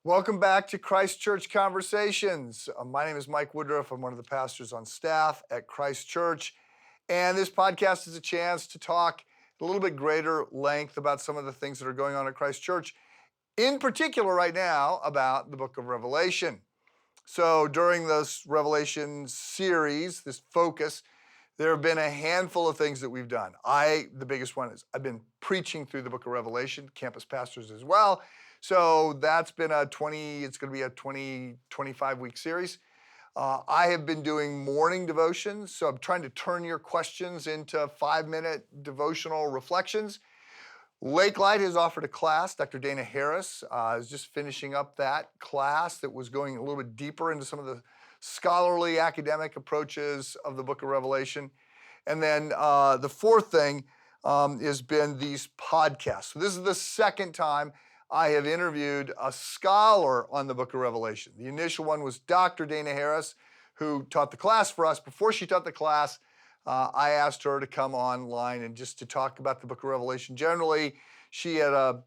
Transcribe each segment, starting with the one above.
Welcome back to Christ Church Conversations. My name is Mike Woodruff. I'm one of the pastors on staff at Christ Church. And this podcast is a chance to talk a little bit greater length about some of the things that are going on at Christ Church, in particular right now about the book of Revelation. So during this Revelation series, this focus, there have been a handful of things that we've done. The biggest one is I've been preaching through the book of Revelation, campus pastors as well. So that's been it's going to be a 25-week series. I have been doing morning devotions. So I'm trying to turn your questions into 5-minute devotional reflections. Lake Light has offered a class. Dr. Dana Harris is just finishing up that class that was going a little bit deeper into some of the scholarly academic approaches of the book of Revelation. And then the fourth thing has been these podcasts. So this is the second time I have interviewed a scholar on the book of Revelation. The initial one was Dr. Dana Harris, who taught the class for us. Before she taught the class, I asked her to come online and just to talk about the book of Revelation generally. She did her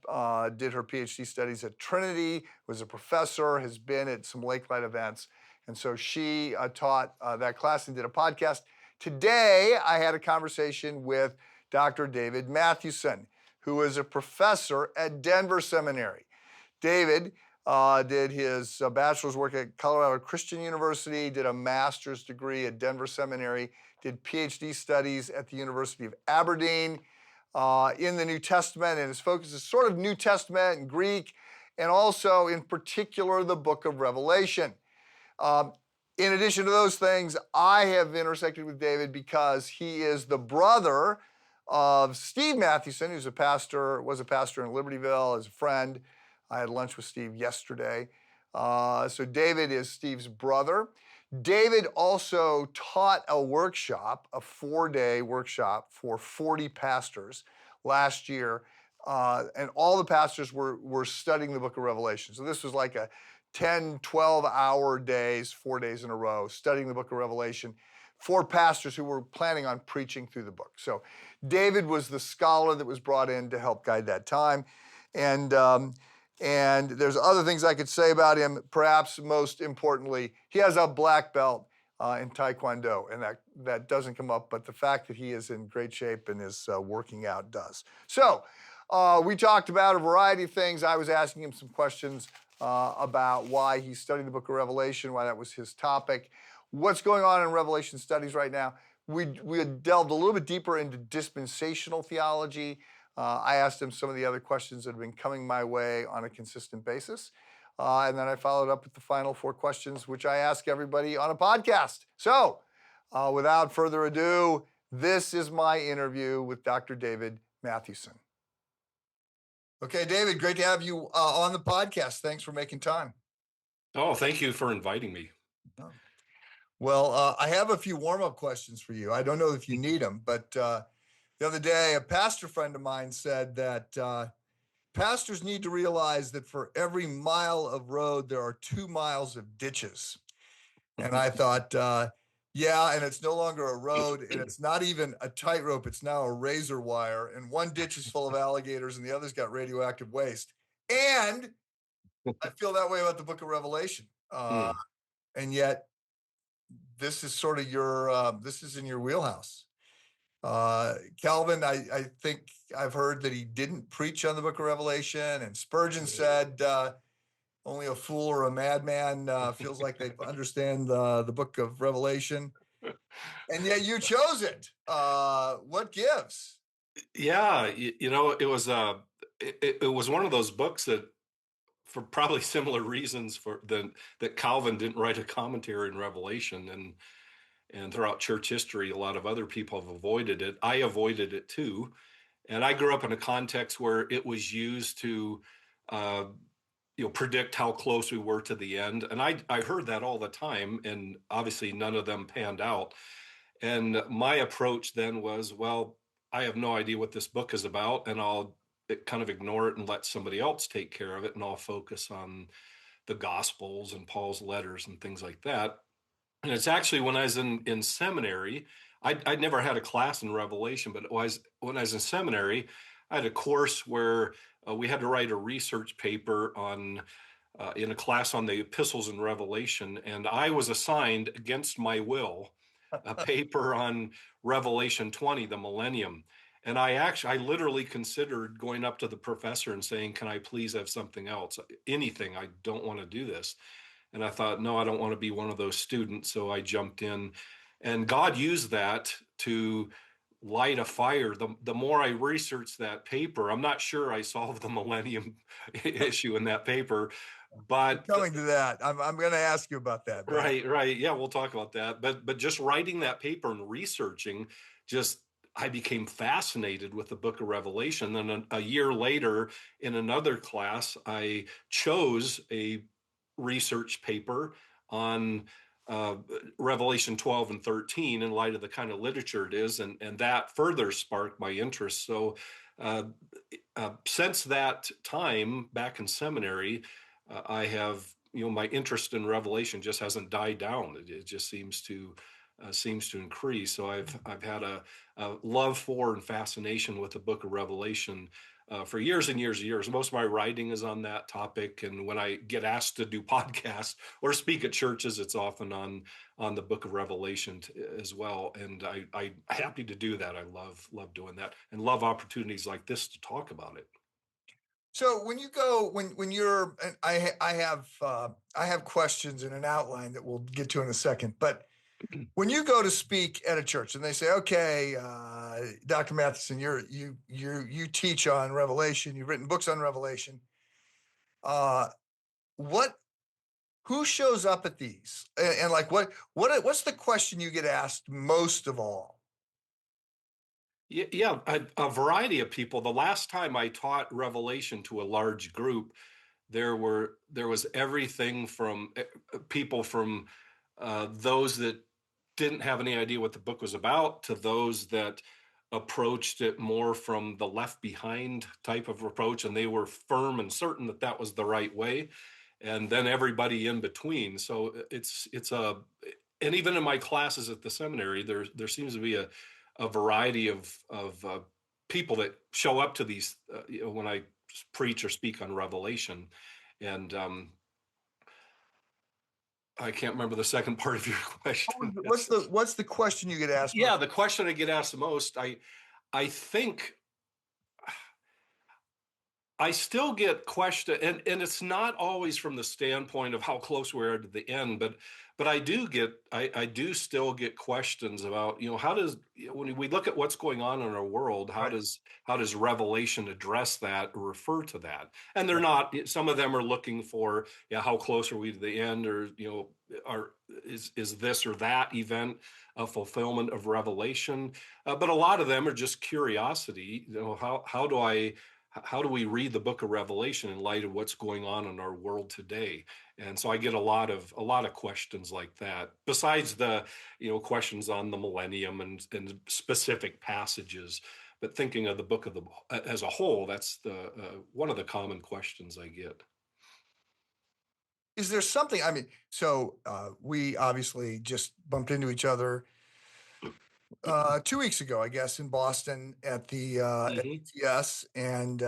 PhD studies at Trinity, was a professor, has been at some Lake Light events. And so she taught that class and did a podcast. Today, I had a conversation with Dr. David Mathewson, who is a professor at Denver Seminary. David did his bachelor's work at Colorado Christian University, did a master's degree at Denver Seminary, did PhD studies at the University of Aberdeen in the New Testament, and his focus is sort of New Testament and Greek, and also in particular the book of Revelation. In addition to those things, I have intersected with David because he is the brother of Steve Mathewson, was a pastor in Libertyville, as a friend. I had lunch with Steve yesterday. So David is Steve's brother. David also taught a workshop, a 4-day workshop for 40 pastors last year. And all the pastors were studying the book of Revelation. So this was like a 10, 12-hour days, 4 days in a row, studying the book of Revelation for pastors who were planning on preaching through the book. So David was the scholar that was brought in to help guide that time. And there's other things I could say about him. Perhaps most importantly, he has a black belt in Taekwondo, and that doesn't come up, but the fact that he is in great shape and is working out does. So we talked about a variety of things. I was asking him some questions about why he's studying the book of Revelation, why that was his topic, what's going on in Revelation studies right now. We delved a little bit deeper into dispensational theology. I asked him some of the other questions that have been coming my way on a consistent basis. And then I followed up with the final 4 questions, which I ask everybody on a podcast. So without further ado, this is my interview with Dr. David Mathewson. Okay, David, great to have you on the podcast. Thanks for making time. Oh, thank you for inviting me. Well, I have a few warm-up questions for you. I don't know if you need them, but the other day, a pastor friend of mine said that pastors need to realize that for every mile of road, there are 2 miles of ditches. And I thought, yeah, and it's no longer a road, and it's not even a tightrope. It's now a razor wire, and one ditch is full of alligators, and the other's got radioactive waste. And I feel that way about the book of Revelation. And yet, this is sort of this is in your wheelhouse. Calvin, I think I've heard that he didn't preach on the book of Revelation, and Spurgeon said only a fool or a madman feels like they understand the book of Revelation. And yet you chose it. What gives? Yeah, it was it was one of those books that, for probably similar reasons that Calvin didn't write a commentary in Revelation, and throughout church history, a lot of other people have avoided it. I avoided it too, and I grew up in a context where it was used to predict how close we were to the end. And I heard that all the time, and obviously none of them panned out. And my approach then was, well, I have no idea what this book is about, and I'll kind of ignore it and let somebody else take care of it, and I'll focus on the Gospels and Paul's letters and things like that. And it's actually when I was in seminary, I'd never had a class in Revelation, but when I was in seminary, I had a course where we had to write a research paper on in a class on the epistles and Revelation, and I was assigned against my will a paper on Revelation 20, the millennium. And I literally considered going up to the professor and saying, "Can I please have something else? Anything. I don't want to do this." And I thought, no, I don't want to be one of those students. So I jumped in, and God used that to light a fire. The more I researched that paper, I'm not sure I solved the millennium issue in that paper, I'm but coming to that. I'm going to ask you about that. But right. Yeah, we'll talk about that. But just writing that paper and researching, just I became fascinated with the book of Revelation. Then a year later in another class, I chose a research paper on uh, Revelation 12 and 13 in light of the kind of literature it is, and that further sparked my interest. So uh, since that time back in seminary, I have, my interest in Revelation just hasn't died down. It just seems to increase. So I've had a love for and fascination with the Book of Revelation for years and years and years. Most of my writing is on that topic, and when I get asked to do podcasts or speak at churches, it's often on the Book of Revelation as well. And I'm happy to do that. I love doing that, and love opportunities like this to talk about it. so when you go when you're and I have questions in an outline that we'll get to in a second. But when you go to speak at a church and they say, "Okay, Dr. Mathewson, you teach on Revelation. You've written books on Revelation. Uh, what who shows up at these? And like what's the question you get asked most of all?" Yeah, a variety of people. The last time I taught Revelation to a large group, there was everything from people from those that didn't have any idea what the book was about to those that approached it more from the left behind type of approach, and they were firm and certain that that was the right way, and then everybody in between. So it's a and even in my classes at the seminary, there seems to be a variety of people that show up to these when I preach or speak on Revelation, and I can't remember the second part of your question. What's the question you get asked most? Yeah, the question I get asked the most, I think I still get questioned, and it's not always from the standpoint of how close we are to the end, but I do still get questions about, how does, when we look at what's going on in our world, Right. how does Revelation address that or refer to that? And they're Right. not, some of them are looking for, yeah, how close are we to the end, or are is this or that event a fulfillment of Revelation? But a lot of them are just curiosity. How do we read the book of Revelation in light of what's going on in our world today? And so I get a lot of questions like that, besides the questions on the millennium and specific passages. But thinking of the book of the as a whole, that's the one of the common questions I get. Is there something? I mean, so we obviously just bumped into each other 2 weeks ago, I guess, in Boston at Hmm. ETS, and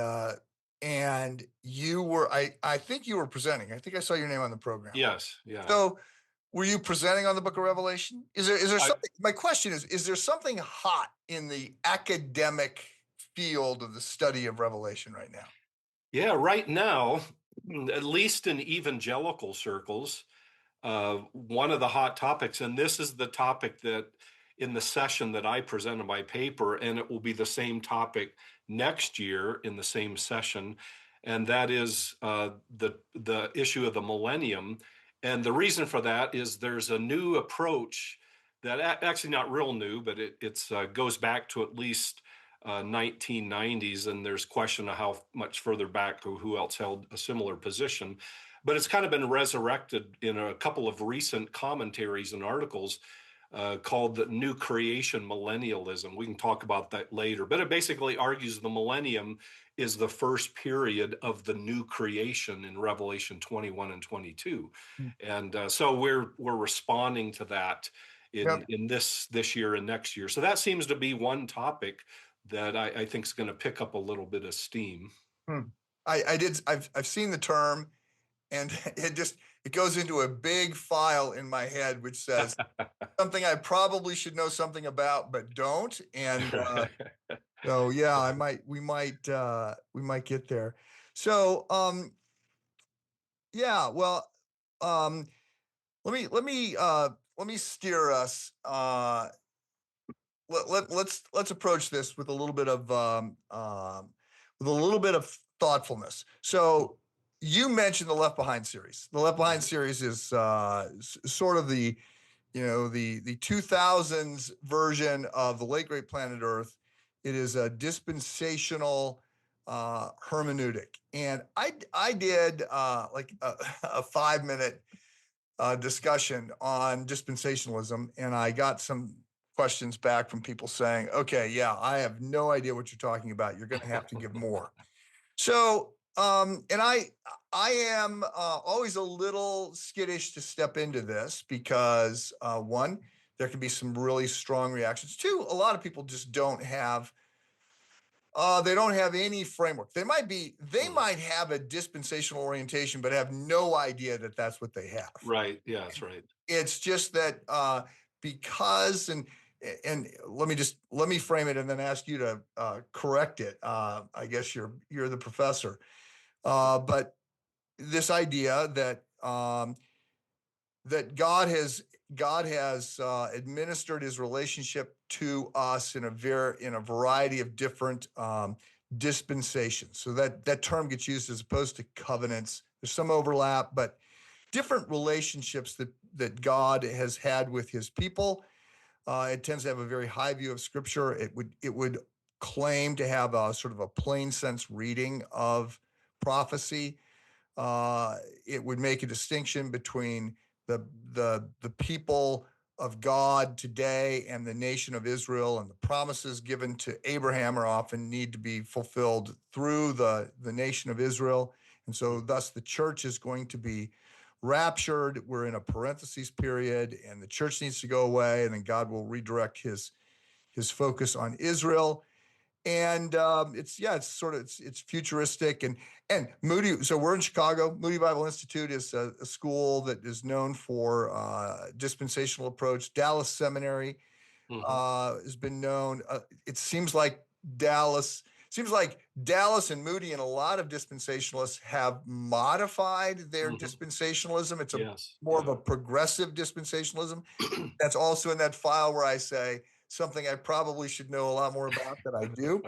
you were I think you were presenting. I think I saw your name on the program. Yes, yeah. So were you presenting on the Book of Revelation? Is there I something? My question is there something hot in the academic field of the study of Revelation right now? Yeah, right now, at least in evangelical circles, one of the hot topics, and this is the topic that in the session that I presented my paper, and it will be the same topic next year in the same session, and that is the issue of the millennium. And the reason for that is there's a new approach that actually not real new, but it's goes back to at least 1990s, and there's question of how much further back or who else held a similar position, but it's kind of been resurrected in a couple of recent commentaries and articles called the New Creation Millennialism. We can talk about that later, but it basically argues the millennium is the first period of the new creation in Revelation 21 and 22, Hmm. and so we're responding to that Yep. in this year and next year. So that seems to be one topic that I think is going to pick up a little bit of steam. Hmm. I did. I've seen the term, and it goes into a big file in my head which says something I probably should know something about but don't. And so yeah, we might get there. So yeah, well, um, let me steer us. Let's approach this with a little bit of thoughtfulness. So you mentioned the Left Behind series. The Left Behind series is sort of the the 2000s version of the late great planet Earth. It is a dispensational hermeneutic, and I did like a 5 minute discussion on dispensationalism, and I got some questions back from people saying, "Okay, yeah, I have no idea what you're talking about. You're going to have to give more." So, and I am always a little skittish to step into this because one, there can be some really strong reactions. Two, a lot of people just don't have they don't have any framework. They might have a dispensational orientation, but have no idea that that's what they have. Right. Yeah, that's right. It's just that because and let me frame it and then ask you to correct it. I guess you're the professor, but this idea that that God has administered His relationship to us in a variety of different dispensations. So that term gets used as opposed to covenants. There's some overlap, but different relationships that God has had with His people. It tends to have a very high view of Scripture. It would claim to have a sort of a plain sense reading of prophecy. It would make a distinction between the people of God today and the nation of Israel, and the promises given to Abraham are often need to be fulfilled through the nation of Israel. And so thus the church is going to be raptured. We're in a parentheses period, and the church needs to go away, and then God will redirect his focus on Israel. And it's futuristic and Moody. So we're in Chicago. Moody Bible Institute is a school that is known for dispensational approach. Dallas Seminary has been known. It seems like Dallas and Moody and a lot of dispensationalists have modified their dispensationalism. It's Yes. more of a progressive dispensationalism. That's also in that file where I say something I probably should know a lot more about than I do.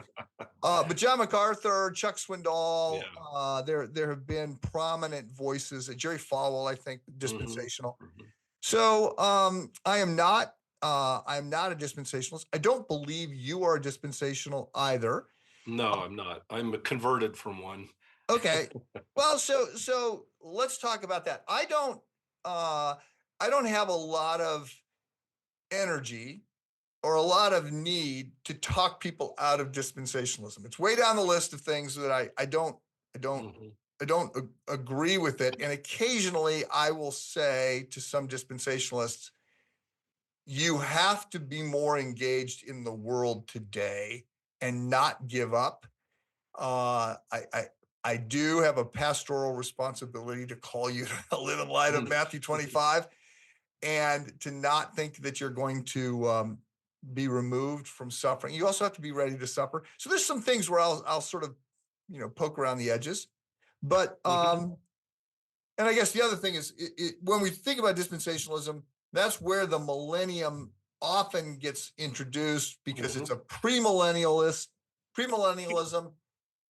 But John MacArthur, Chuck Swindoll, Yeah. there have been prominent voices. Jerry Falwell, I think, Mhm. dispensational. Mhm. So I am not a dispensationalist. I don't believe you are a dispensational either. No, I'm not. I'm converted from one. Okay. Well, so let's talk about that. I don't have a lot of energy or a lot of need to talk people out of dispensationalism. It's way down the list of things that Mhm. I don't agree with it. And occasionally I will say to some dispensationalists, you have to be more engaged in the world today and not give up. Uh, I, I, I do have a pastoral responsibility to call you to live in light of Matthew 25 and to not think that you're going to be removed from suffering. You also have to be ready to suffer. So there's some things where I'll sort of poke around the edges, but Mhm. and I guess the other thing is when we think about dispensationalism, that's where the millennium often gets introduced because it's Mhm. a premillennialism,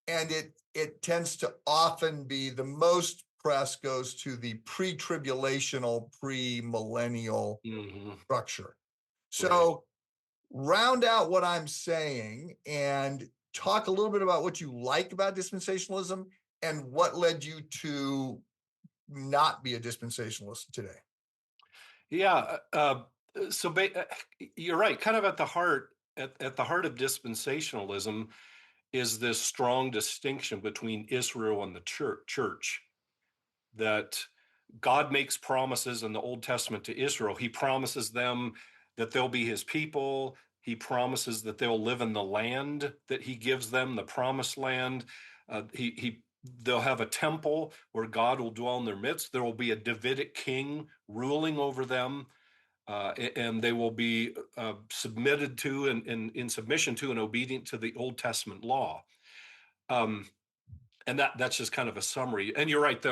and it tends to often be the most press goes to the pre-tribulational, pre-millennial Mhm. structure. Right. So round out what I'm saying and talk a little bit about what you like about dispensationalism and what led you to not be a dispensationalist today. Yeah. You're right. Kind of at the heart, at the heart of dispensationalism is this strong distinction between Israel and the church. That God makes promises in the Old Testament to Israel. He promises them that they'll be his people. He promises that they'll live in the land that he gives them, the promised land. He they'll have a temple where God will dwell in their midst. There will be a Davidic king ruling over them, and they will be submitted to and in submission to and obedient to the Old Testament law. And that's just kind of a summary. And you're right,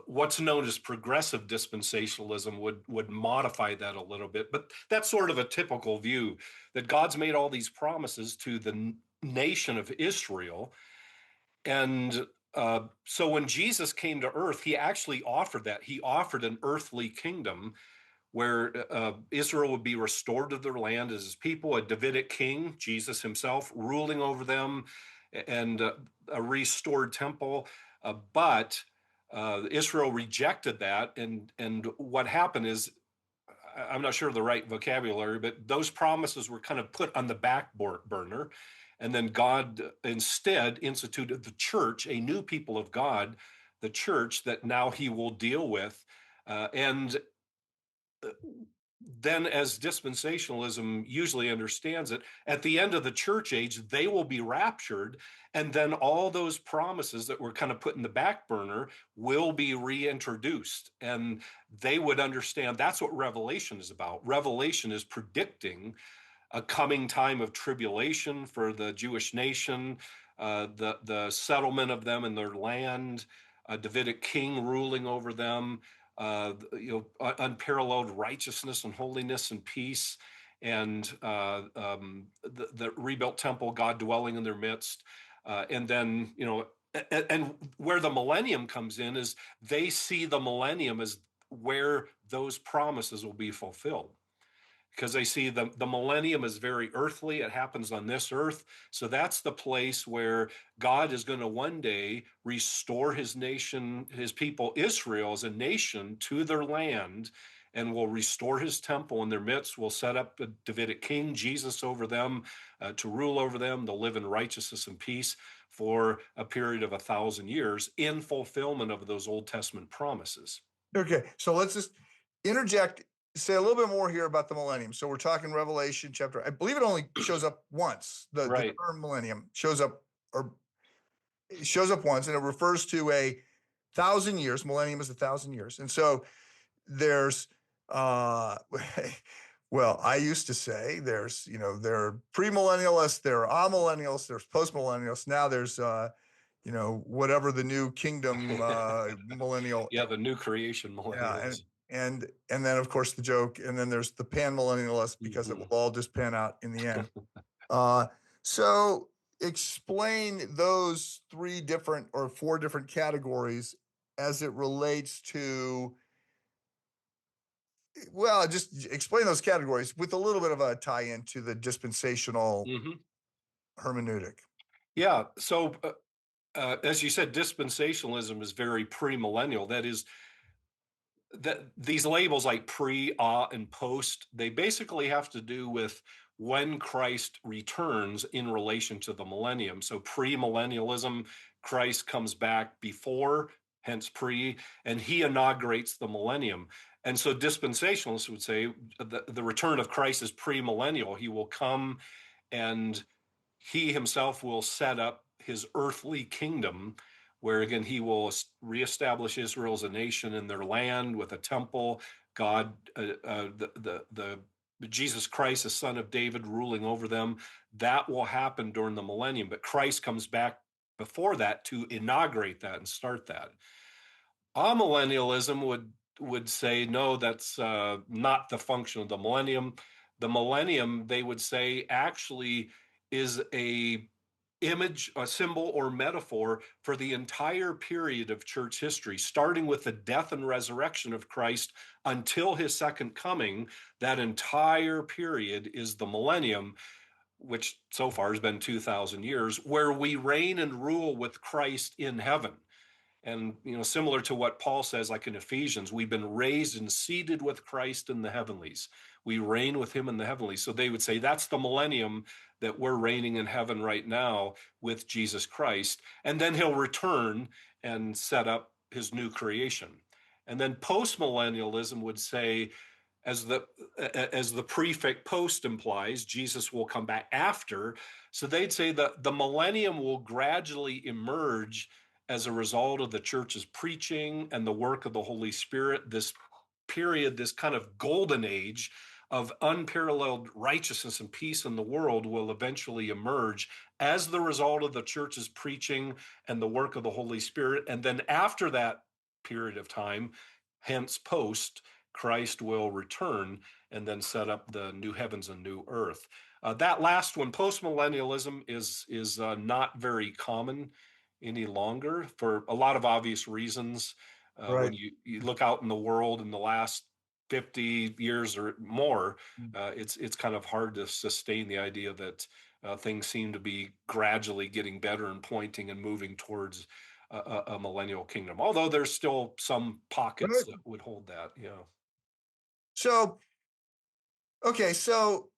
what's known as progressive dispensationalism would modify that a little bit, but that's sort of a typical view that God's made all these promises to the nation of Israel. And so when Jesus came to earth, he actually offered that. He offered an earthly kingdom where Israel would be restored to their land as his people, a Davidic king, Jesus himself, ruling over them, and a restored temple. But Israel rejected that, and what happened is, I'm not sure of the right vocabulary, but those promises were kind of put on the back burner. And then God instead instituted the church, a new people of God, the church that now he will deal with. And then, as dispensationalism usually understands it, at the end of the church age, they will be raptured. And then all those promises that were kind of put in the back burner will be reintroduced. And they would understand that's what Revelation is about. Revelation is predicting a coming time of tribulation for the Jewish nation, the settlement of them in their land, a Davidic king ruling over them, unparalleled righteousness and holiness and peace, and the rebuilt temple, God dwelling in their midst, and then and where the millennium comes in is they see the millennium as where those promises will be fulfilled, because they see the millennium is very earthly. It happens on this earth. So that's the place where God is going to one day restore his nation, his people, Israel as a nation, to their land, and will restore his temple in their midst. Will set up a Davidic king, Jesus, over them, to rule over them. They'll live in righteousness and peace for a period of 1,000 years in fulfillment of those Old Testament promises. Okay, so let's just interject, say a little bit more here about the millennium. So we're talking Revelation chapter, I believe it only shows up once. The term millennium shows up, or it shows up once, and it refers to 1,000 years. Millennium is 1,000 years. And so there's, well, I used to say there's, there are premillennialists, there are amillennialists, there's postmillennialists. Now there's, whatever the new kingdom millennial. Yeah, the new creation millennials. Yeah, and then of course the joke, and then there's the pan-millennialist, because it will all just pan out in the end. So explain those 3 different or 4 different categories as it relates to, well, just explain those categories with a little bit of a tie-in to the dispensational hermeneutic. Yeah, so as you said, dispensationalism is very premillennial. That is, that these labels like pre, and post, they basically have to do with when Christ returns in relation to the millennium. So premillennialism, Christ comes back before, hence pre, and he inaugurates the millennium. And so dispensationalists would say the return of Christ is premillennial. He will come and he himself will set up his earthly kingdom, where again he will reestablish Israel as a nation in their land with a temple. God, the Jesus Christ, the Son of David, ruling over them. That will happen during the millennium, but Christ comes back before that to inaugurate that and start that. Amillennialism would say no, that's not the function of the millennium. The millennium, they would say, actually is a image, a symbol, or metaphor for the entire period of church history, starting with the death and resurrection of Christ until his second coming. That entire period is the millennium, which so far has been 2,000 years, where we reign and rule with Christ in heaven. And, similar to what Paul says, like in Ephesians, we've been raised and seated with Christ in the heavenlies. We reign with him in the heavenlies. So they would say that's the millennium, that we're reigning in heaven right now with Jesus Christ. And then he'll return and set up his new creation. And then postmillennialism would say, as the prefix post implies, Jesus will come back after. So they'd say that the millennium will gradually emerge as a result of the church's preaching and the work of the Holy Spirit. This period, this kind of golden age of unparalleled righteousness and peace in the world will eventually emerge as the result of the church's preaching and the work of the Holy Spirit. And then after that period of time, hence post, Christ will return and then set up the new heavens and new earth. That last one, postmillennialism, is not very common any longer for a lot of obvious reasons. When Right. you look out in the world in the last 50 years or more, it's kind of hard to sustain the idea that things seem to be gradually getting better and pointing and moving towards a millennial kingdom. Although there's still some pockets Right. that would hold that. Yeah. So, okay, so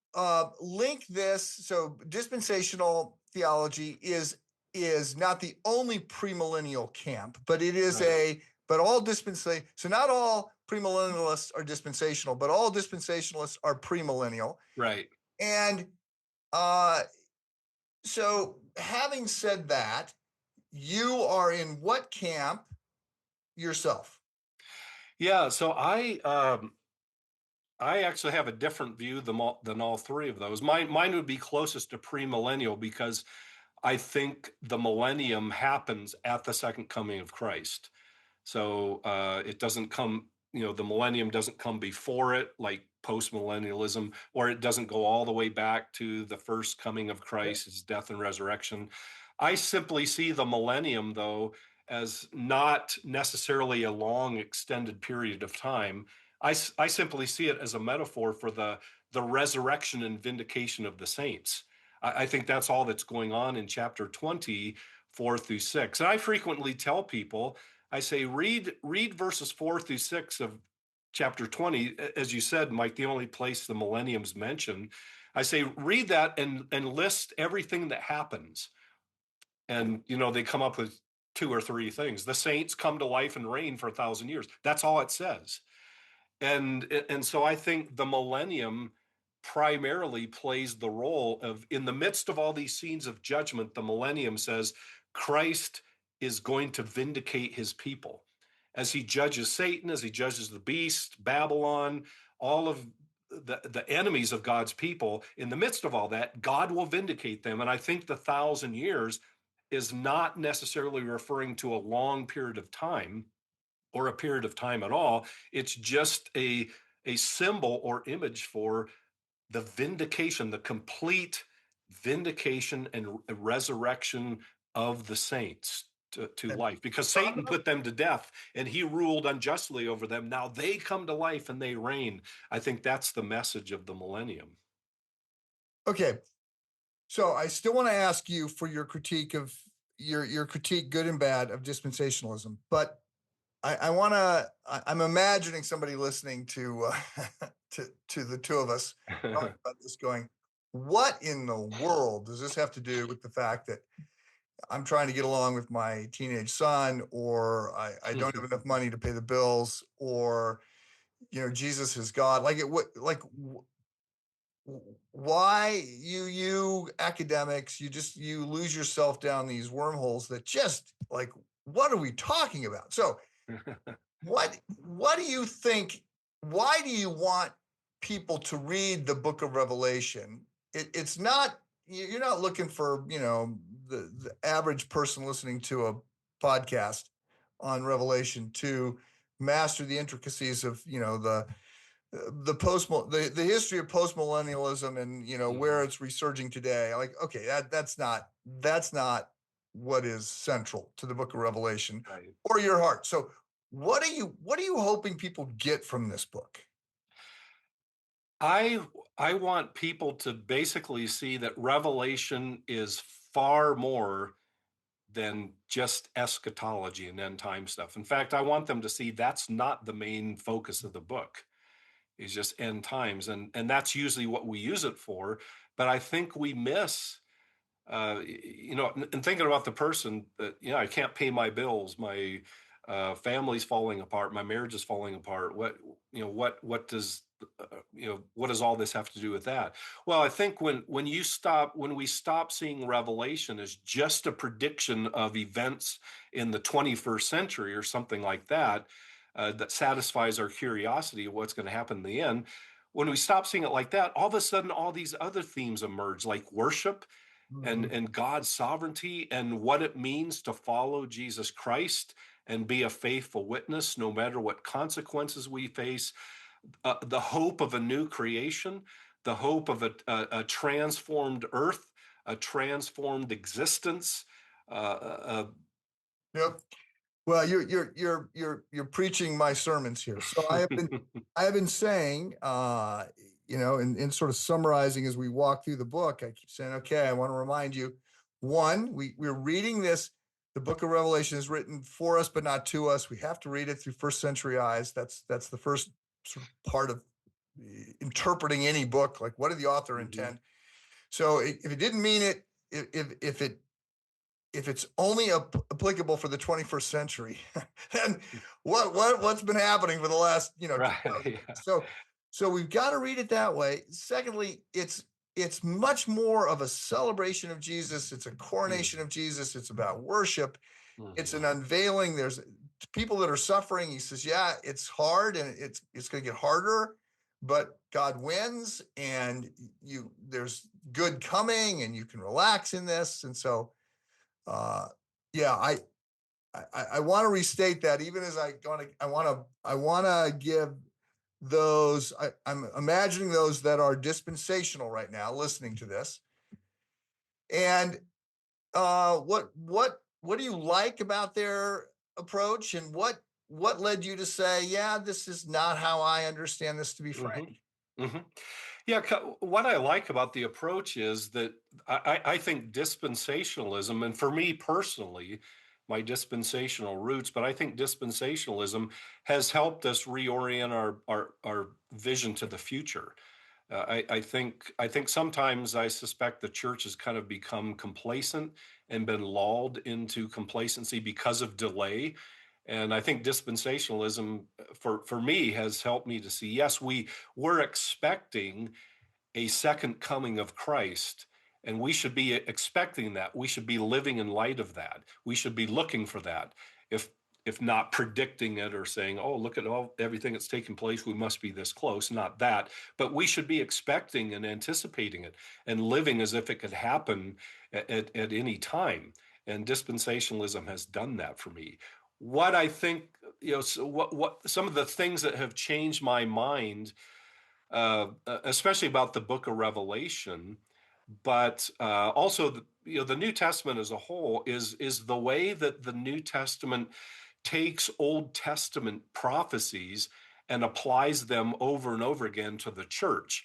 link this. So dispensational theology is not the only premillennial camp, but it is Right. but all dispensation. So not all premillennialists are dispensational, but all dispensationalists are premillennial. Right. And uh, so having said that, you are in what camp yourself? Yeah. So I actually have a different view than all three of those. Mine would be closest to premillennial because I think the millennium happens at the second coming of Christ. So it doesn't come, the millennium doesn't come before it, like post-millennialism, or it doesn't go all the way back to the first coming of Christ, his death and resurrection. I simply see the millennium, though, as not necessarily a long, extended period of time. I simply see it as a metaphor for the resurrection and vindication of the saints. I think that's all that's going on in chapter 20, 4 through 6. And I frequently tell people, I say, read verses 4 through 6 of chapter 20. As you said, Mike, the only place the millennium's mentioned. I say, read that and list everything that happens. And, they come up with two or three things. The saints come to life and reign for 1,000 years. That's all it says. And so I think the millennium primarily plays the role of, in the midst of all these scenes of judgment, the millennium says Christ is going to vindicate his people as he judges Satan, as he judges the beast, Babylon, all of the enemies of God's people. In the midst of all that, God will vindicate them. And I think the 1,000 years is not necessarily referring to a long period of time or a period of time at all. It's just a symbol or image for the vindication, the complete vindication and resurrection of the saints to Okay. life, because So Satan put them to death and he ruled unjustly over them. Now they come to life and they reign. I think that's the message of the millennium. okay. So I still want to ask you for your critique of your critique, good and bad, of dispensationalism. But I want to. I'm imagining somebody listening to to the two of us talking about this, going, "What in the world does this have to do with the fact that I'm trying to get along with my teenage son, or I don't have enough money to pay the bills, or Jesus is God?" Like it. What like why you academics, you lose yourself down these wormholes that just like, what are we talking about? So what do you think, why do you want people to read the book of Revelation? It's not, you're not looking for the average person listening to a podcast on Revelation to master the intricacies of the history of postmillennialism, and where it's resurging today. Like, okay, that's not what is central to the book of Revelation Right. or your heart. So what are you hoping people get from this book? I I want people to basically see that Revelation is far more than just eschatology and end time stuff. In fact, I want them to see that's not the main focus of the book. It's just end times, and that's usually what we use it for. But I think we miss, and thinking about the person that, I can't pay my bills, my family's falling apart, my marriage is falling apart. What does what does all this have to do with that? Well, I think when we stop seeing Revelation as just a prediction of events in the 21st century or something like that, that satisfies our curiosity of what's going to happen in the end. When we stop seeing it like that, all of a sudden, all these other themes emerge, like worship Mhm. and God's sovereignty and what it means to follow Jesus Christ and be a faithful witness, no matter what consequences we face. The hope of a new creation, the hope of a transformed earth, a transformed existence. Uh, Yep. Well, you're preaching my sermons here. So uh, I have been saying, in sort of summarizing as we walk through the book, I keep saying, okay, I want to remind you, one, we're reading this. The book of Revelation is written for us, but not to us. We have to read it through first century eyes. That's the first sort of part of interpreting any book. Like, what did the author mhm. intend? So if it didn't mean it, if it's only applicable for the 21st century, then what's been happening for the last 2,000 Right. years? Yeah. So we've got to read it that way. Secondly, it's much more of a celebration of Jesus. It's a coronation Mhm. of Jesus. It's about worship. It's Mhm. an unveiling. There's people that are suffering. He says, yeah, it's hard and it's going to get harder, but God wins, and there's good coming, and you can relax in this. And so uh, yeah, I want to restate that, even as I want to give those, I'm imagining those that are dispensational right now listening to this. And what do you like about their approach, and what led you to say, yeah, this is not how I understand this, to be frank? Mhm. Mhm. Yeah, what I like about the approach is that I think dispensationalism, and for me personally, my dispensational roots, but I think dispensationalism has helped us reorient our vision to the future. I think sometimes I suspect the church has kind of become complacent and been lulled into complacency because of delay. And I think dispensationalism, for me, has helped me to see, yes, we're expecting a second coming of Christ. And we should be expecting that. We should be living in light of that. We should be looking for that. If if not predicting it or saying, "Oh, look at everything that's taken place, we must be this close." Not that, but we should be expecting and anticipating it and living as if it could happen at any time. And dispensationalism has done that for me. What I think, so what some of the things that have changed my mind, especially about the book of Revelation, but also the New Testament as a whole is the way that the New Testament takes Old Testament prophecies and applies them over and over again to the church.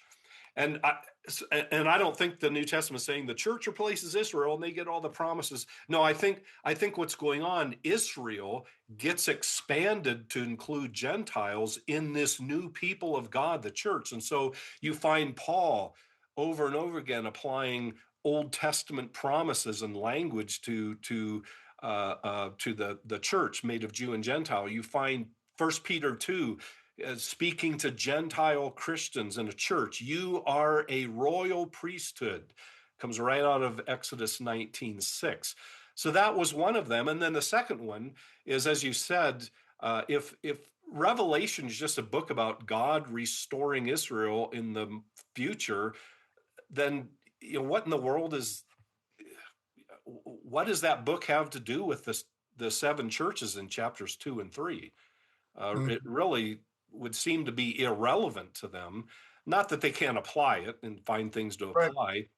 And I don't think the New Testament is saying the church replaces Israel and they get all the promises. No, I think what's going on, Israel gets expanded to include Gentiles in this new people of God, the church. And so you find Paul over and over again applying Old Testament promises and language to the church made of Jew and Gentile. You find First Peter 2 speaking to Gentile Christians in a church. You are a royal priesthood. Comes right out of Exodus 19:6. So that was one of them. And then the second one is, as you said, if Revelation is just a book about God restoring Israel in the future, then what in the world is what does that book have to do with the seven churches in chapters 2 and 3? It Mhm. really would seem to be irrelevant to them. Not that they can't apply it and find things to Right. apply,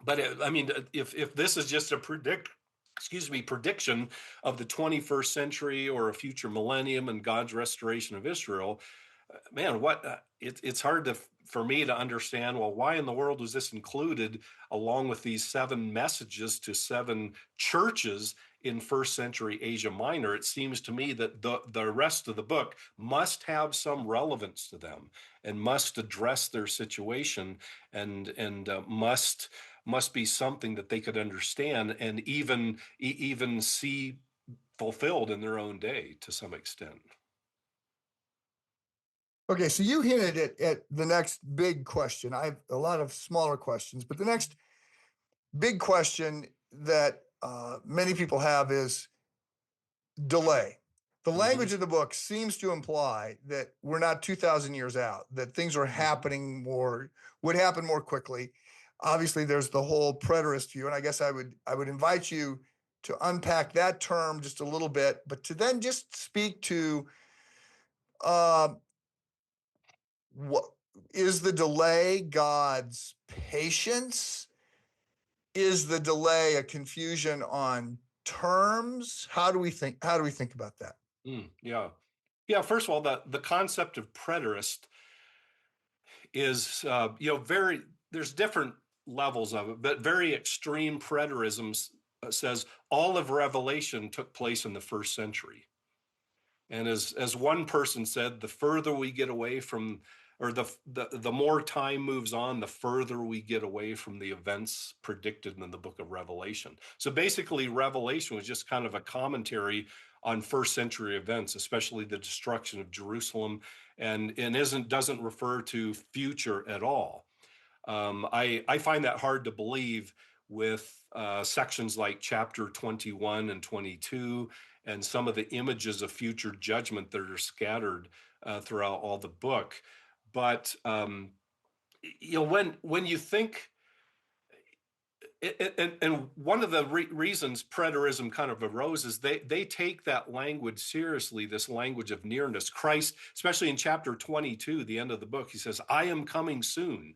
but I mean, if this is just a prediction of the 21st century or a future millennium and God's restoration of Israel, man, it's hard for me to understand. Well, why in the world was this included along with these seven messages to seven churches in first century Asia Minor? It seems to me that the rest of the book must have some relevance to them and must address their situation and must be something that they could understand and even see fulfilled in their own day to some extent. Okay, so you hinted at the next big question. I have a lot of smaller questions, but the next big question that many people have is delay. The Hmm. language of the book seems to imply that we're not 2,000 years out, that things are Hmm. happening more, would happen more quickly. Obviously, there's the whole preterist view, and I guess I would invite you to unpack that term just a little bit, but to then just speak to uh, what is the delay God's patience? Is the delay a confusion on terms? How do we think about that? Yeah. Yeah. First of all, the concept of preterist is, very, there's different levels of it, but very extreme preterism says all of Revelation took place in the first century. And as one person said, the further we get away from, or the more time moves on, the further we get away from the events predicted in the book of Revelation. So basically, Revelation was just kind of a commentary on first century events, especially the destruction of Jerusalem, and doesn't refer to future at all. I find that hard to believe with sections like chapter 21 and 22 and some of the images of future judgment that are scattered throughout all the book. But when you think, and one of the reasons preterism kind of arose is they take that language seriously, this language of nearness. Christ, especially in chapter 22, the end of the book, he says, I am coming soon.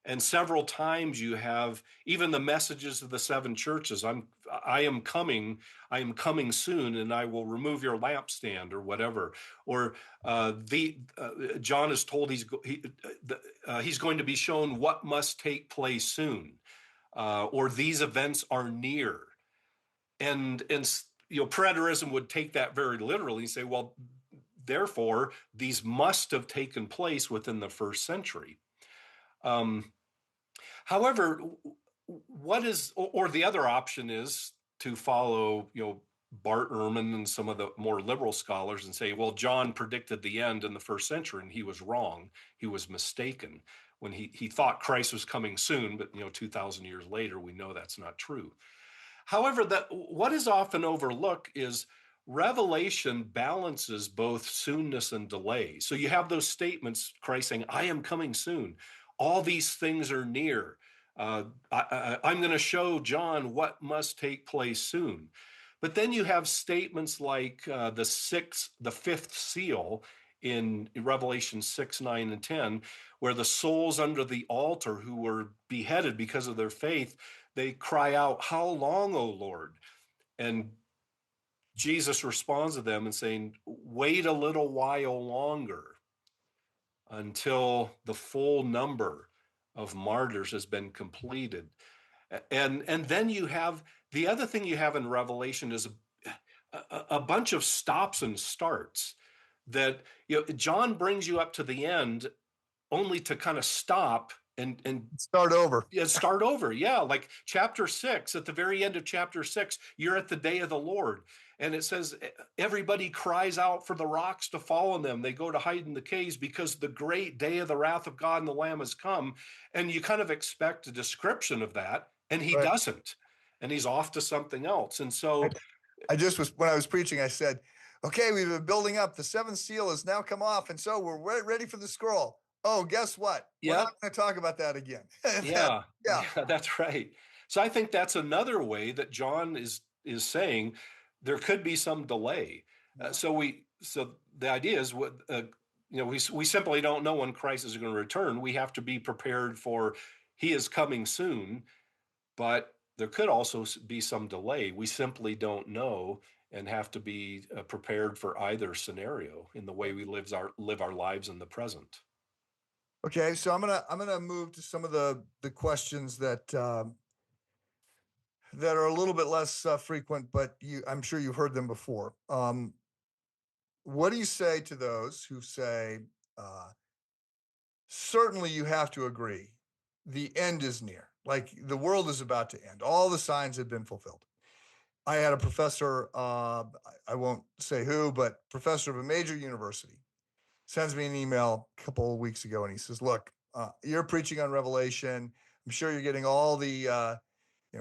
And several times you have even the messages of the seven churches. I am coming soon, and I will remove your lampstand or whatever. Or John is told he's going to be shown what must take place soon, or these events are near. And preterism would take that very literally and say, well, therefore these must have taken place within the first century. Um, However, what is, or the other option is to follow, Bart Ehrman and some of the more liberal scholars and say, well, John predicted the end in the first century and he was wrong. He was mistaken when he thought Christ was coming soon, but 2,000 years later, we know that's not true. However, that what is often overlooked is Revelation balances both soonness and delay. So you have those statements, Christ saying, I am coming soon. All these things are near. I'm going to show John what must take place soon. But then you have statements like the fifth seal in Revelation 6, 9, and 10, where the souls under the altar who were beheaded because of their faith, they cry out, how long, O Lord? And Jesus responds to them and saying, wait a little while longer until the full number of martyrs has been completed. And then you have the other thing you have in Revelation is a bunch of stops and starts that John brings you up to the end only to kind of stop and Start over. yeah, start over. Yeah, like chapter 6, at the very end of chapter 6, you're at the day of the Lord. And it says everybody cries out for the rocks to fall on them. They go to hide in the caves because the great day of the wrath of God and the Lamb has come. And you kind of expect a description of that, and he Right. doesn't. And he's off to something else. And I, so, I just was when I was preaching, I said, "Okay, we've been building up. The seventh seal has now come off, and so we're ready for the scroll." Oh, guess what? We're yeah, not going to talk about that again. yeah, Yeah. yeah, that's right. So I think that's another way that John is saying there could be some delay. Yeah. So the idea is what we simply don't know when Christ is going to return. We have to be prepared for he is coming soon, but there could also be some delay. We simply don't know and have to be prepared for either scenario in the way we live our lives in the present. Okay, so I'm gonna move to some of the questions that are a little bit less frequent, but I'm sure you've heard them before. What do you say to those who say, uh, certainly you have to agree, the end is near, like the world is about to end, all the signs have been fulfilled? I had a professor, I won't say who, but professor of a major university, sends me an email a couple of weeks ago, and he says, "Look, you're preaching on Revelation. I'm sure you're getting all the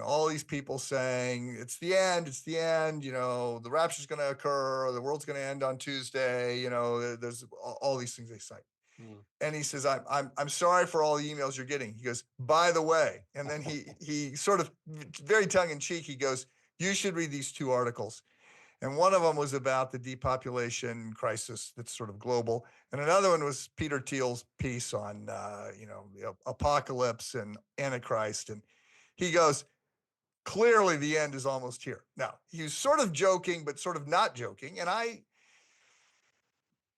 all these people saying it's the end, it's the end. The rapture's going to occur, or the world's going to end on Tuesday. There's all these things they cite." Mm. And he says, I'm sorry for all the emails you're getting. He goes, by the way, and then he sort of very tongue in cheek, he goes, you should read these two articles. And one of them was about the depopulation crisis that's sort of global, and another one was Peter Thiel's piece on the apocalypse and Antichrist. And he goes, clearly the end is almost here. Now he was sort of joking, but sort of not joking, and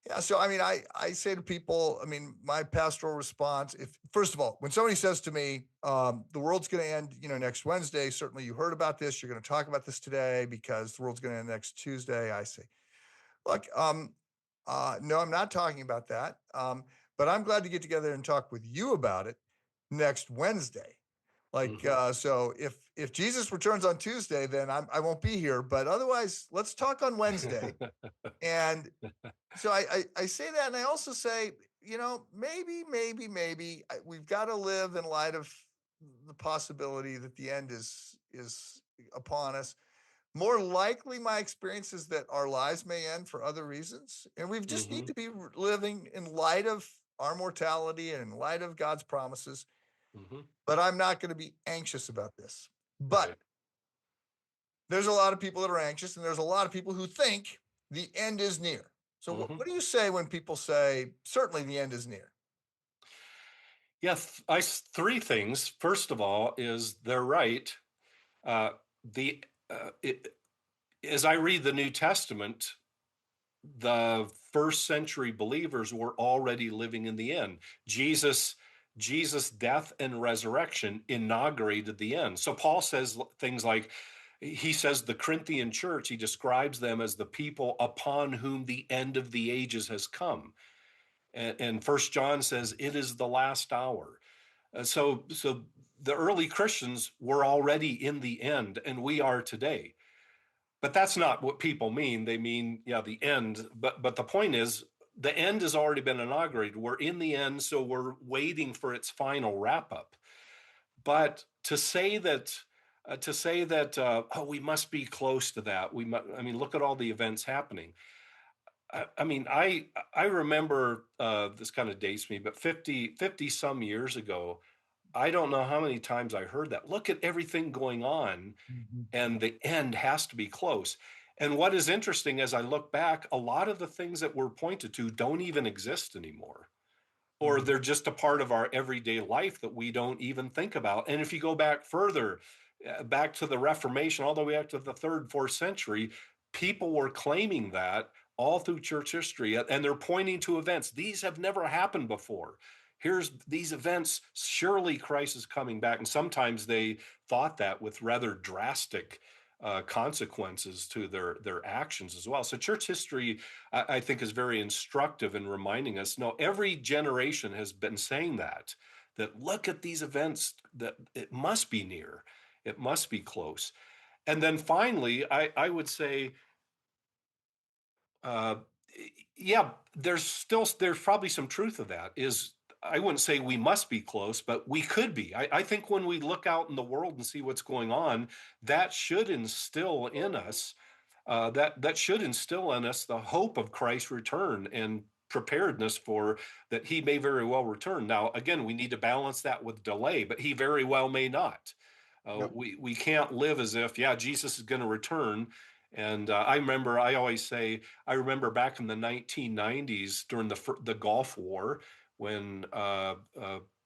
yeah, so I mean, I say to people, I mean, my pastoral response, if first of all, when somebody says to me, the world's going to end, next Wednesday, certainly you heard about this, you're going to talk about this today because the world's going to end next Tuesday. I say, look, no, I'm not talking about that, but I'm glad to get together and talk with you about it next Wednesday. Like, Mhm. so if Jesus returns on Tuesday, then I won't be here. But otherwise, let's talk on Wednesday. And so I say that, and I also say, maybe we've got to live in light of the possibility that the end is upon us. More likely, my experience is that our lives may end for other reasons, and we just need Mhm. to be living in light of our mortality and in light of God's promises. Mhm. But I'm not going to be anxious about this. But Right. there's a lot of people that are anxious, and there's a lot of people who think the end is near. So, Mhm. what do you say when people say, certainly the end is near? Yeah, three things. First of all, is they're right. Uh, the it, as I read the New Testament, the first century believers were already living in the end. Jesus' death and resurrection inaugurated the end. So Paul says things like, he says the Corinthian church, he describes them as the people upon whom the end of the ages has come. And First John says it is the last hour. So the early Christians were already in the end, and we are today. But that's not what people mean. They mean, yeah, the end. But the point is, the end has already been inaugurated. We're in the end, so we're waiting for its final wrap up. But to say that oh, we must be close to that. I mean, look at all the events happening. I remember, this kind of dates me, but 50 some years ago, I don't know how many times I heard that. Look at everything going on, Mhm. and the end has to be close. And what is interesting as I look back, a lot of the things that were pointed to don't even exist anymore, or Mhm. they're just a part of our everyday life that we don't even think about. And if you go back further, back to the Reformation, all the way up to the third, fourth century, people were claiming that all through church history, and they're pointing to events. These have never happened before. Here's these events. Surely Christ is coming back. And sometimes they thought that with rather drastic consequences to their actions as well. So church history, I think, is very instructive in reminding us. No, every generation has been saying that look at these events, that it must be near, it must be close. And then finally, I would say, uh, yeah, there's probably some truth of that. Is I wouldn't say we must be close, but we could be. I think when we look out in the world and see what's going on, that should instill in us that should instill in us the hope of Christ's return and preparedness for that he may very well return. Now, again, we need to balance that with delay, but he very well may not. Yep. We can't live as if, yeah, Jesus is going to return. And I always say, I remember back in the 1990s during the Gulf War when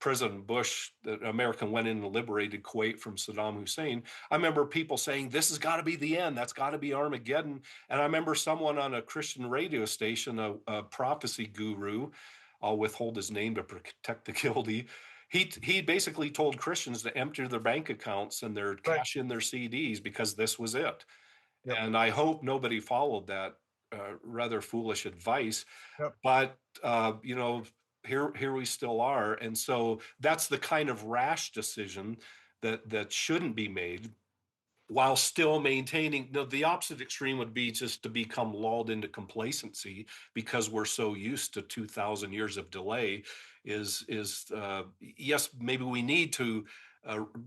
President Bush, the American, went in and liberated Kuwait from Saddam Hussein. I remember people saying, this has got to be the end. That's got to be Armageddon. And I remember someone on a Christian radio station, a prophecy guru, I'll withhold his name to protect the guilty. He basically told Christians to empty their bank accounts and their Right. cash in their CDs because this was it. Yep. And I hope nobody followed that rather foolish advice. Yep. But here we still are, and so that's the kind of rash decision that shouldn't be made. while still maintaining the opposite extreme would be just to become lulled into complacency because we're so used to 2,000 years of delay. Yes, maybe we need to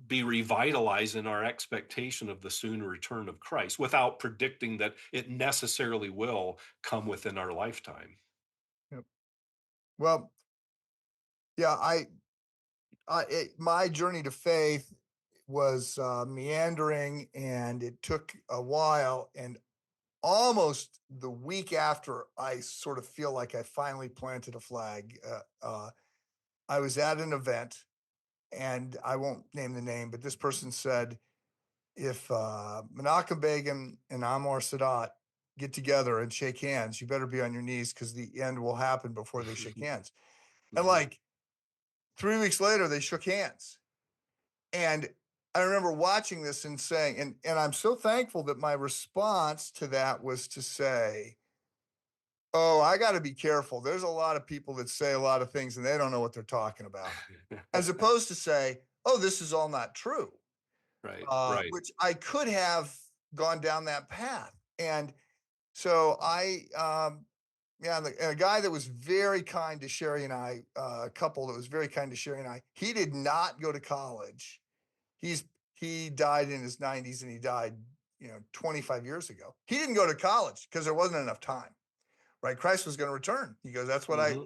be revitalized in our expectation of the soon return of Christ without predicting that it necessarily will come within our lifetime. Yep. Well, yeah, my journey to faith was meandering, and it took a while. And almost the week after, I sort of feel like I finally planted a flag. I was at an event, and I won't name the name, but this person said, if Menachem Begin and Anwar Sadat get together and shake hands, you better be on your knees because the end will happen before they shake hands. And Mhm. like 3 weeks later, they shook hands. And I remember watching this and saying, and I'm so thankful that my response to that was to say, oh, I got to be careful. There's a lot of people that say a lot of things and they don't know what they're talking about, as opposed to say, oh, this is all not true, Right, right. which I could have gone down that path. And so yeah, and a guy that was very kind to Sherry and I, a couple that was very kind to Sherry and I, he did not go to college. He died in his 90s, and he died, 25 years ago. He didn't go to college because there wasn't enough time. Right? Christ was going to return. He goes, Hmm.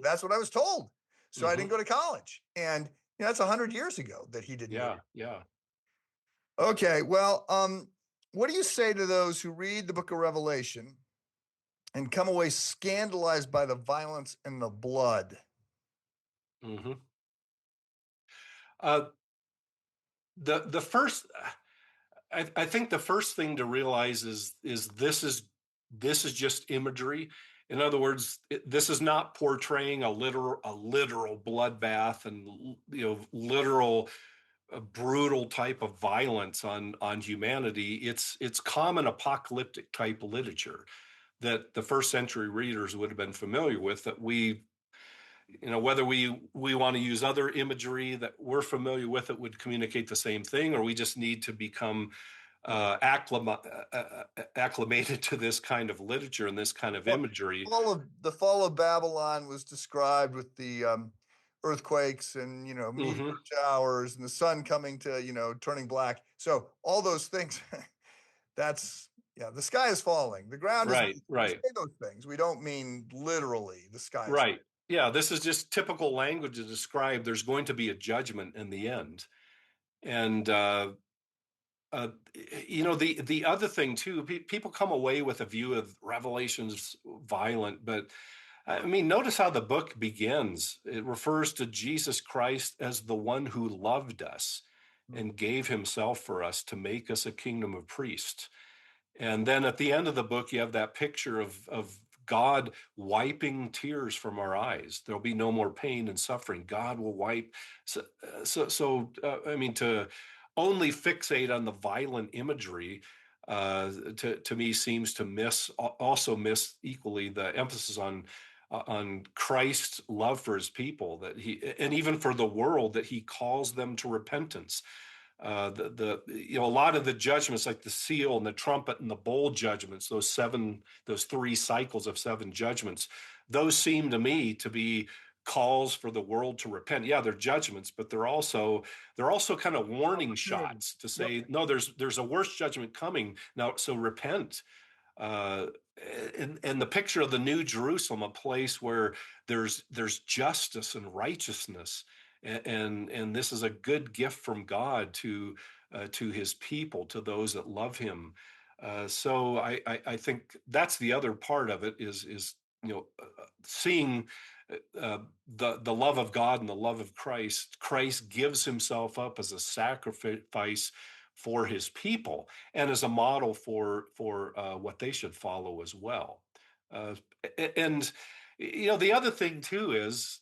that's what I was told. So I didn't Hmm. go to college. And that's 100 years ago that he didn't go to. Yeah, yeah. Okay, well, what do you say to those who read the book of Revelation and come away scandalized by the violence and the blood? Hmm. Uh, the first, I think the first thing to realize is this is just imagery. In other words, this is not portraying a literal bloodbath and literal brutal type of violence on humanity. It's common apocalyptic type literature that the first century readers would have been familiar with, that whether we want to use other imagery that we're familiar with that would communicate the same thing, or we just need to become acclimated to this kind of literature and this kind of Well, imagery. the fall of Babylon was described with the earthquakes and meteor Hmm. showers and the sun coming to turning black. So all those things. That's yeah. The sky is falling. The ground is. Right, We say right, those things. We don't mean literally the sky is. right. Yeah, this is just typical language to describe there's going to be a judgment in the end. And uh, the other thing too, people come away with a view of Revelation's violent, but I mean, notice how the book begins. It refers to Jesus Christ as the one who loved us Mm. and gave himself for us to make us a kingdom of priests. And then at the end of the book, you have that picture of God wiping tears from our eyes. There'll be no more pain and suffering. God will wipe. I mean, to only fixate on the violent imagery, to me seems to miss equally the emphasis on Christ's love for his people, that he, and even for the world, that he calls them to repentance. A lot of the judgments, like the seal and the trumpet and the bowl judgments, those three cycles of seven judgments, those seem to me to be calls for the world to repent. Yeah, they're judgments, but they're also kind of warning Opportunity. shots to Yep. say, no, there's a worse judgment coming now, so repent. uh, and the picture of the New Jerusalem, a place where there's justice and righteousness, and this is a good gift from God to his people, to those that love him. So I think that's the other part of it, is seeing the love of God and the love of Christ. Christ gives himself up as a sacrifice for his people and as a model for what they should follow as well. Uh, and the other thing too is,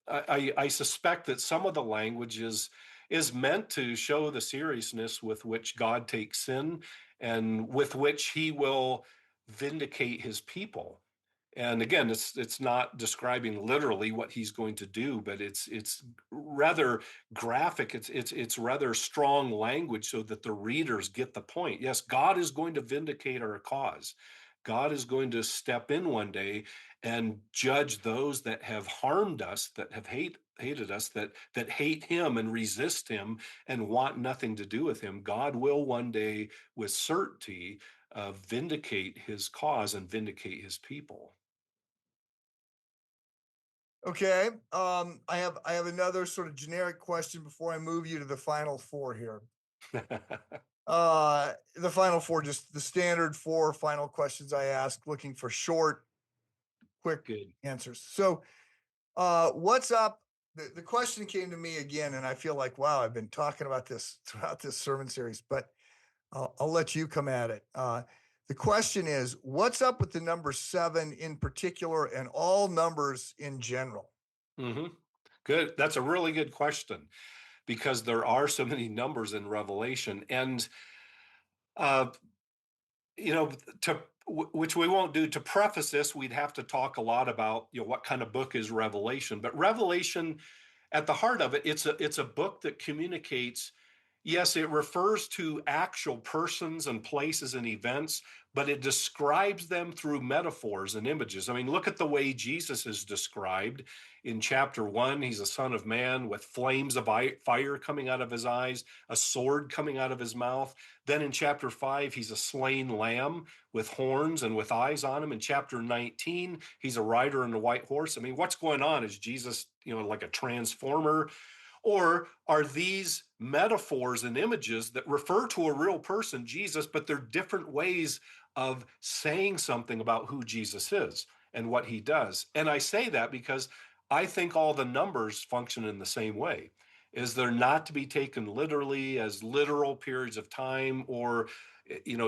I suspect that some of the language is meant to show the seriousness with which God takes sin and with which he will vindicate his people. And again, it's not describing literally what he's going to do, but it's rather graphic. It's rather strong language so that the readers get the point. Yes, God is going to vindicate our cause. God is going to step in one day and judge those that have harmed us, that have hated us, that hate him and resist him and want nothing to do with him. God will one day, with certainty, vindicate his cause and vindicate his people. Okay. I have another sort of generic question before I move you to the final four here. The final four, just the standard four final questions I ask, looking for short, quick Good. answers. So, what's up? The question came to me again, and I feel like, wow, I've been talking about this throughout this sermon series, but I'll let you come at it. The question is, what's up with the number 7 in particular and all numbers in general? Hmm. Good. That's a really good question because there are so many numbers in Revelation, and uh, you know, to which we won't do. To preface this, we'd have to talk a lot about what kind of book is Revelation. But Revelation, at the heart of it, it's a book that communicates. Yes, it refers to actual persons and places and events, but it describes them through metaphors and images. I mean, look at the way Jesus is described in chapter 1. He's a son of man with flames of fire coming out of his eyes, a sword coming out of his mouth. Then in chapter 5, he's a slain lamb with horns and with eyes on him. In chapter 19, he's a rider on a white horse. I mean, what's going on? Is Jesus, like a transformer? Or are these metaphors and images that refer to a real person, Jesus, but they're different ways of saying something about who Jesus is and what he does? And I say that because I think all the numbers function in the same way. Is they're not to be taken literally as literal periods of time or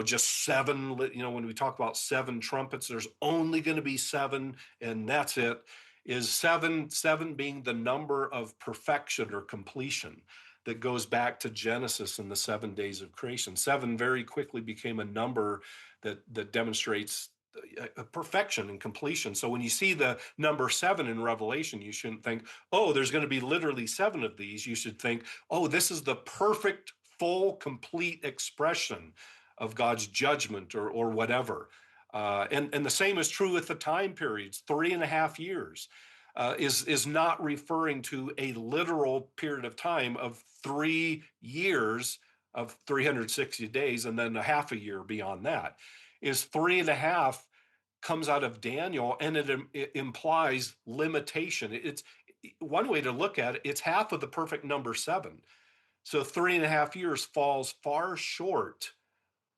just seven. When we talk about seven trumpets, there's only going to be seven and that's it. Is seven being the number of perfection or completion that goes back to Genesis and the 7 days of creation. Seven very quickly became a number that demonstrates perfection and completion. So when you see the number 7 in Revelation, you shouldn't think, oh, there's going to be literally 7 of these. You should think, oh, this is the perfect, full, complete expression of God's judgment or whatever. And the same is true with the time periods. 3.5 years is not referring to a literal period of time of 3 years of 360 days and then a half a year beyond that. Is 3.5 comes out of Daniel, and it implies limitation. It's one way to look at it. It's half of the perfect number 7. So 3.5 years falls far short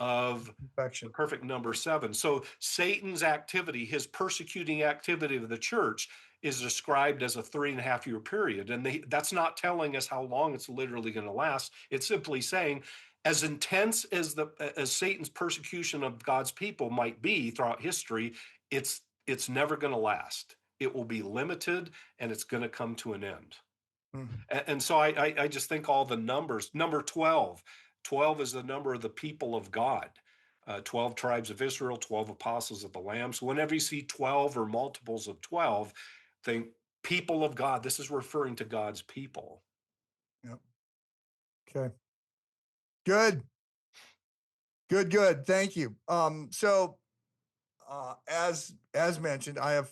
of the Perfection. perfect number 7. So Satan's activity, his persecuting activity of the church, is described as a 3.5 year period. And that's not telling us how long it's literally going to last. It's simply saying, as intense as Satan's persecution of God's people might be throughout history, it's never going to last. It will be limited and it's going to come to an end. Mhm. And so I just think all the numbers, number 12, 12 is the number of the people of God. 12 tribes of Israel, 12 apostles of the Lamb. So whenever you see 12 or multiples of 12, think people of God. This is referring to God's people. Yep. Okay. Good. Good. Thank you. So as mentioned, I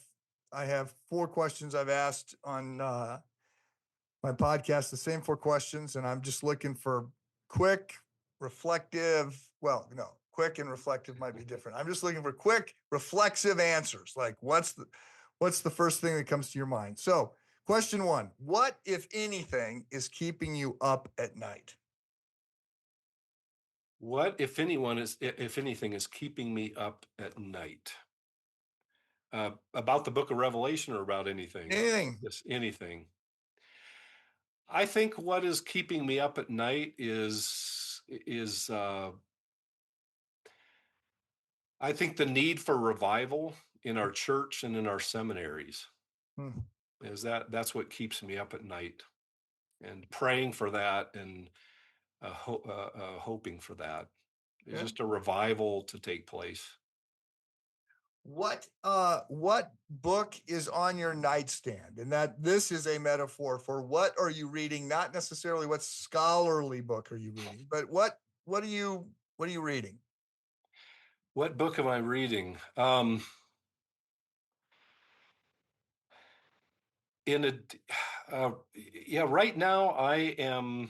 have 4 questions I've asked on my podcast, the same 4 questions, and I'm just looking for quick, reflective. Well, no, quick and reflective might be different. I'm just looking for quick, reflexive answers. Like what's the first thing that comes to your mind? So, question 1: what, if anything, is keeping you up at night? What, if anything, is keeping me up at night? About the book of Revelation or about anything? Anything. Yes, anything. I think what is keeping me up at night is I think the need for revival in our church and in our seminaries Hmm. that's what keeps me up at night and praying for that and hoping for that. It's Yeah. just a revival to take place. what book is on your nightstand? And that this is a metaphor for what are you reading, not necessarily what scholarly book are you reading, but what are you reading? What book am I reading? In a, yeah, right now I am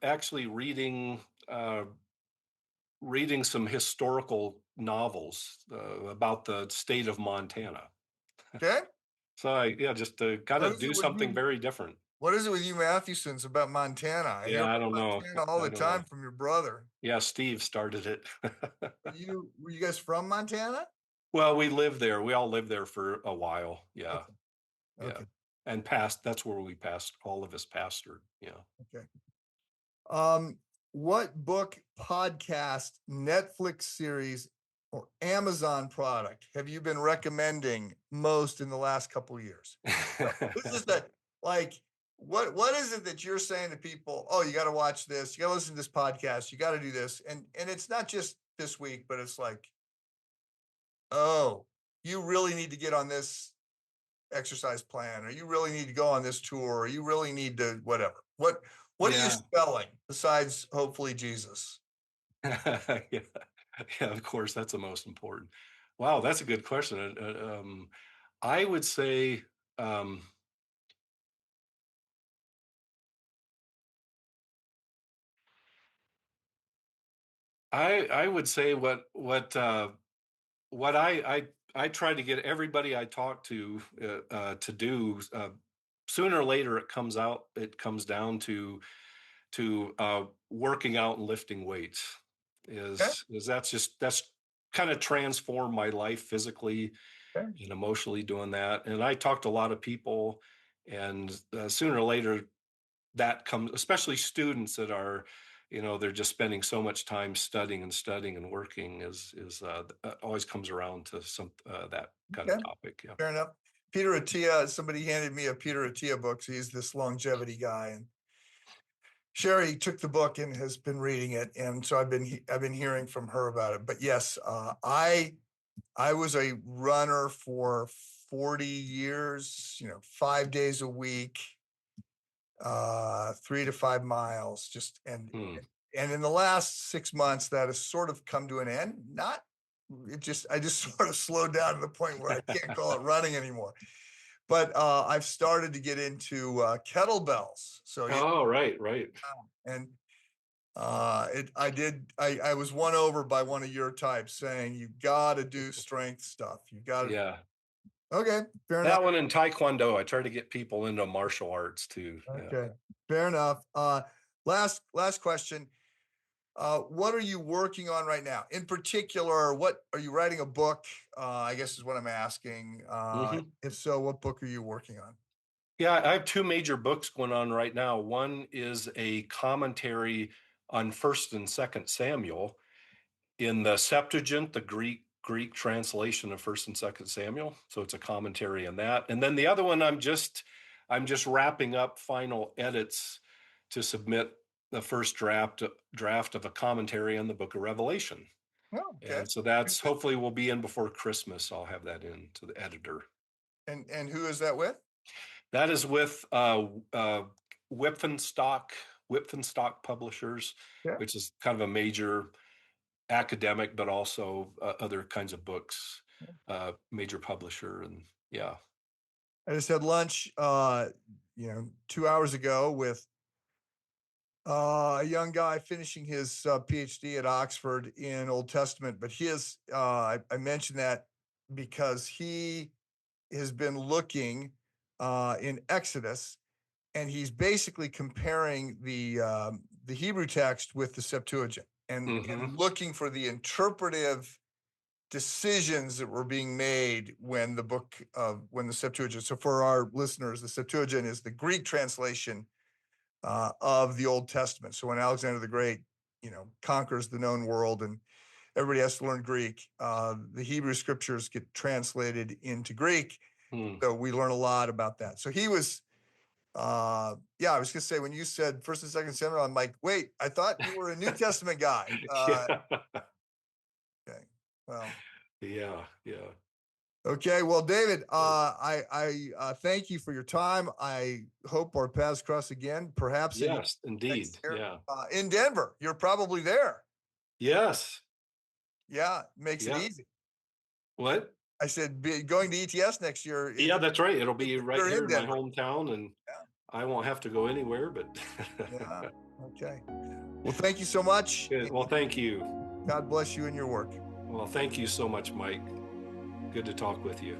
actually reading some historical novels about the state of Montana. Okay. So yeah, just to kind What of is it do with something you? very different. What is it with you Mathewsons about Montana? I hear Yeah, I don't about know. Montana all I the don't know. time from your brother. Yeah, Steve started it. Were you guys from Montana? Well, we lived there. We all lived there for a while. Yeah, Okay. yeah. Okay. And passed, that's where we passed, all of us pastored. Yeah. Okay. Um, what book, podcast, Netflix series, or Amazon product have you been recommending most in the last couple of years? This is the like what is it that you're saying to people? Oh, you got to watch this. You got to listen to this podcast. You got to do this, and it's not just this week, but it's like, oh, you really need to get on this exercise plan, or you really need to go on this tour, or you really need to whatever. What are you Yeah. spelling besides hopefully Jesus? Yeah. Yeah, of course, that's the most important. Wow, that's a good question. I would say, um, I would say what I try to get everybody I talk to do. Sooner or later, it comes down to working out and lifting weights. Okay. Is that's kind of transformed my life physically Okay. and emotionally doing that. And I talked to a lot of people, and sooner or later that comes, especially students that are, they're just spending so much time studying and working is always comes around to some that kind of Okay. topic. Yeah. Fair enough. Peter Attia, somebody handed me a Peter Attia book. So he's this longevity guy, and Sherry took the book and has been reading it, and so I've been hearing from her about it. But yes, I was a runner for 40 years. 5 days a week, 3 to 5 miles, just Hmm. and in the last 6 months, that has sort of come to an end. Not I just sort of slowed down to the point where I can't call it running anymore. But I've started to get into kettlebells. So yeah, Oh, right, right. and I was won over by one of your types saying you got to do strength stuff. You got to. Yeah. Okay, fair enough. That one in Taekwondo, I try to get people into martial arts too. Yeah. Okay, fair enough. Last question. What are you working on right now? In particular, what are you writing a book? I guess is what I'm asking. Hmm. If so, what book are you working on? Yeah, I have two major books going on right now. One is a commentary on First and Second Samuel in the Septuagint, the Greek translation of First and Second Samuel. So it's a commentary on that. And then the other one, I'm just wrapping up final edits to submit the first draft of a commentary on the Book of Revelation. Oh, okay. And so that's hopefully will be in before Christmas. I'll have that in to the editor. And who is that with? That is with Whipfenstock Whipfenstock Publishers, Yeah. which is kind of a major academic, but also other kinds of books, major publisher, and yeah. I just had lunch, 2 hours ago with a young guy finishing his PhD at Oxford in Old Testament. But I mentioned that because he has been looking in Exodus, and he's basically comparing the Hebrew text with the Septuagint, Hmm. and looking for the interpretive decisions that were being made when the Septuagint. So for our listeners, the Septuagint is the Greek translation of the Old Testament. So when Alexander the Great, conquers the known world and everybody has to learn Greek, the Hebrew scriptures get translated into Greek. Hmm. So we learn a lot about that. So he was, yeah, I was going to say, when you said First and Second Samuel, I'm like, wait, I thought you were a New Testament guy. Yeah. Okay. Well, Yeah, yeah. okay. Well, David, I thank you for your time. I hope our paths cross again, perhaps in Yes, indeed. next year Yeah. in Denver. You're probably there. Yes. Yeah, makes it Yeah. easy. What? I said going to ETS next year. Yeah, that's right. It'll be right You're here in in my Denver. hometown, and Yeah. I won't have to go anywhere, but Yeah. Okay. Well, thank you so much. good. Well, thank you. God bless you in your work. Well, thank you so much, Mike. Good to talk with you.